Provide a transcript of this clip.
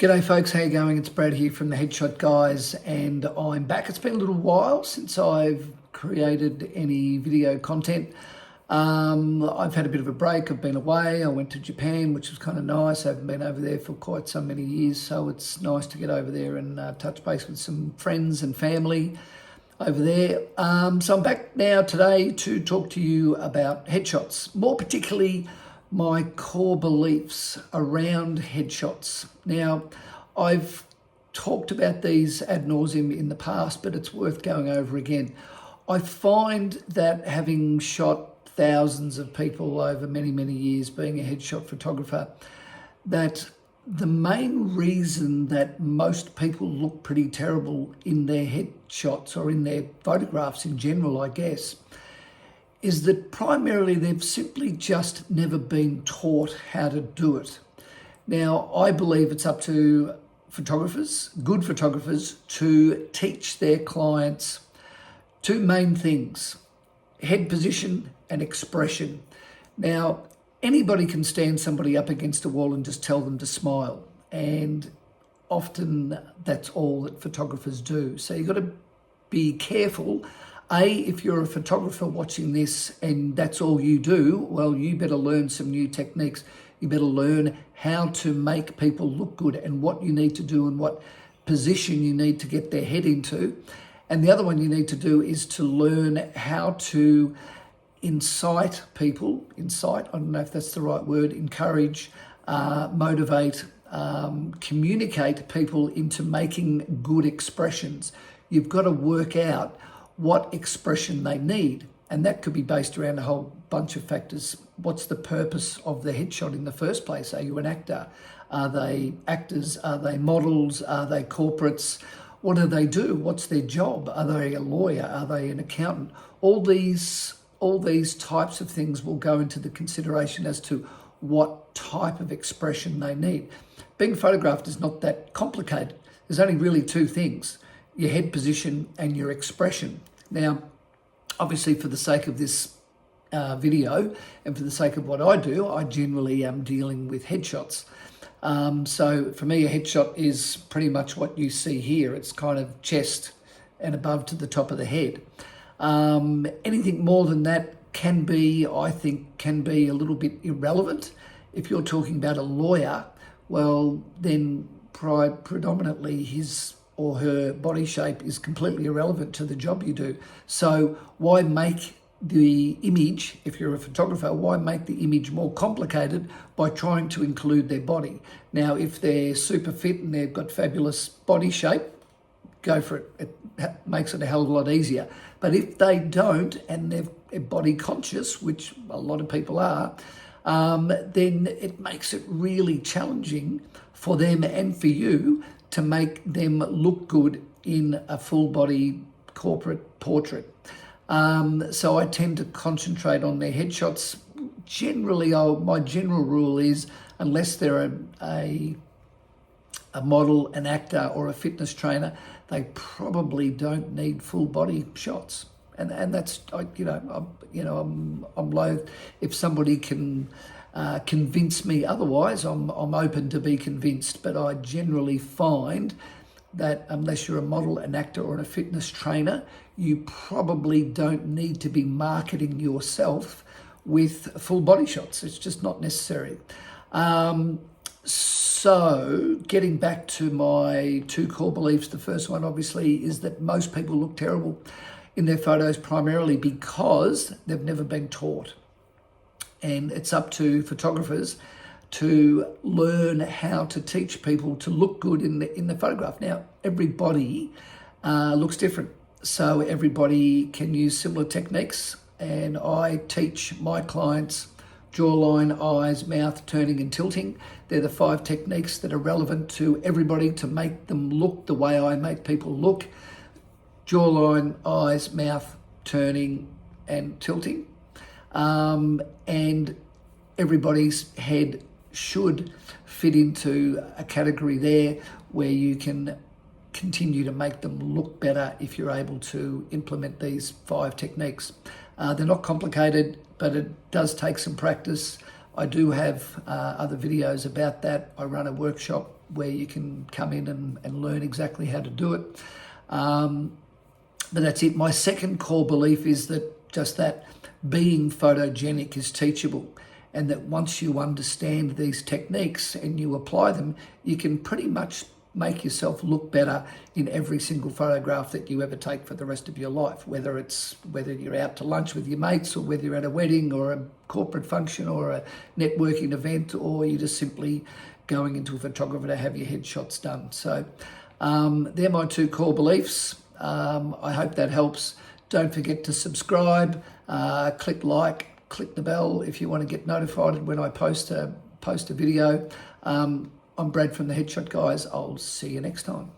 G'day folks, how you going? It's Brad here from the Headshot Guys and I'm back. It's been a little while since I've created any video content. I've had a bit of a break. I've been away. I went to Japan, which was kind of nice. I haven't been over there for quite so many years, so it's nice to get over there and touch base with some friends and family over there. So I'm back now today to talk to you about headshots, more particularly my core beliefs around headshots. Now, I've talked about these ad nauseum in the past, but it's worth going over again. I find that having shot thousands of people over many, many years being a headshot photographer, that the main reason that most people look pretty terrible in their headshots or in their photographs in general, I guess, is that primarily they've simply just never been taught how to do it. Now, I believe it's up to photographers, good photographers, to teach their clients two main things: head position and expression. Now, anybody can stand somebody up against a wall and just tell them to smile, and often that's all that photographers do. So you've got to be careful. If you're a photographer watching this and that's all you do, well, you better learn some new techniques. You better learn how to make people look good and what you need to do and what position you need to get their head into. And the other one you need to do is to learn how to incite people, I don't know if that's the right word, encourage, motivate, communicate people into making good expressions. You've got to work out what expression they need. And that could be based around a whole bunch of factors. What's the purpose of the headshot in the first place? Are you an actor? Are they actors? Are they models? Are they corporates? What do they do? What's their job? Are they a lawyer? Are they an accountant? All these types of things will go into the consideration as to what type of expression they need. Being photographed is not that complicated. There's only really two things: your head position and your expression. Now, obviously for the sake of this video and for the sake of what I do, I generally am dealing with headshots. So for me, a headshot is pretty much what you see here. It's kind of chest and above to the top of the head. Anything more than that I think can be a little bit irrelevant. If you're talking about a lawyer, well, then predominantly his or her body shape is completely irrelevant to the job you do. So why make the image, if you're a photographer, why make the image more complicated by trying to include their body? Now, if they're super fit and they've got fabulous body shape, go for it. It makes it a hell of a lot easier. But if they don't and they're body conscious, which a lot of people are, then it makes it really challenging for them and for you to make them look good in a full body corporate portrait. So I tend to concentrate on their headshots. Generally, my general rule is, unless they're a model, an actor, or a fitness trainer, they probably don't need full body shots. And that's, I'm loath if somebody can convince me otherwise. I'm open to be convinced, but I generally find that unless you're a model, an actor, or a fitness trainer, you probably don't need to be marketing yourself with full body shots. It's just not necessary. So getting back to my two core beliefs, the first one obviously is that most people look terrible in their photos primarily because they've never been taught. And it's up to photographers to learn how to teach people to look good in the photograph. Now, everybody looks different, so everybody can use similar techniques, and I teach my clients jawline, eyes, mouth, turning and tilting. They're the 5 techniques that are relevant to everybody to make them look the way I make people look: jawline, eyes, mouth, turning and tilting. And everybody's head should fit into a category there where you can continue to make them look better if you're able to implement these 5 techniques. They're not complicated, but it does take some practice. I do have other videos about that. I run a workshop where you can come in and learn exactly how to do it. But that's it. My second core belief is that being photogenic is teachable, and that once you understand these techniques and you apply them, you can pretty much make yourself look better in every single photograph that you ever take for the rest of your life, whether you're out to lunch with your mates, or whether you're at a wedding or a corporate function or a networking event, or you're just simply going into a photographer to have your headshots done. So they're my two core beliefs. I hope that helps. Don't forget to subscribe, click like, click the bell if you want to get notified when I post a video. I'm Brad from the Headshot Guys. I'll see you next time.